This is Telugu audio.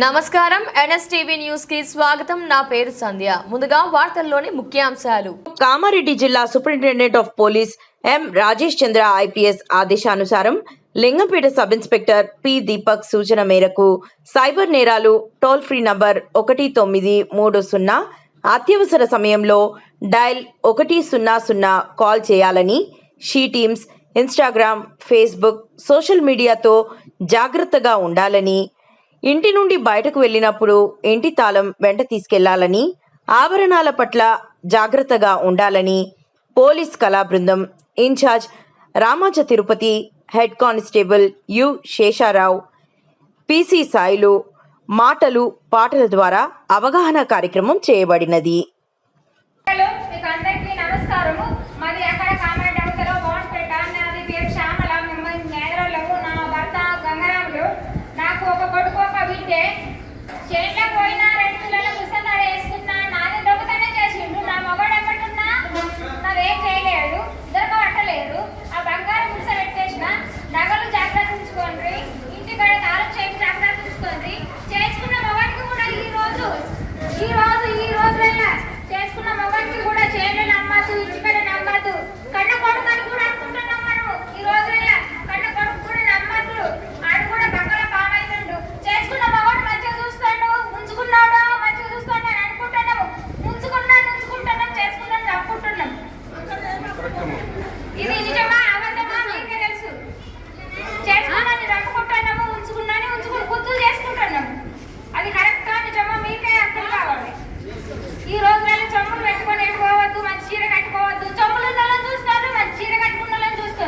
నమస్కారం ఎన్ఎస్టీవీ న్యూస్ కి స్వాగతం. నా పేరు సంధ్య. ముందుగా వార్తల్లోని ముఖ్యాంశాలు. కామారెడ్డి జిల్లా superintendent of police M Rajesh Chandra IPS ఆదేశానుసారం Lingampet sub inspector P Deepak సూచన మేరకు సైబర్ నేరాలు టోల్ ఫ్రీ నంబర్ 1930 అత్యవసర సమయంలో డయల్ 100 కాల్ చేయాలని she teams Instagram, Facebook, social మీడియాతో జాగ్రత్తగా ఉండాలని, ఇంటి నుండి బయటకు వెళ్ళినప్పుడు ఇంటి తాళం వెంట తీసుకెళ్లాలని, ఆభరణాల పట్ల జాగ్రత్తగా ఉండాలని పోలీస్ కళా బృందం ఇన్ఛార్జ్ రామాచ Tirupati, head constable U Sesharao, PC Sailu మాటలు పాటల ద్వారా అవగాహన కార్యక్రమం చేయబడినది. మీకు అందరికీ నమస్కారము. మాది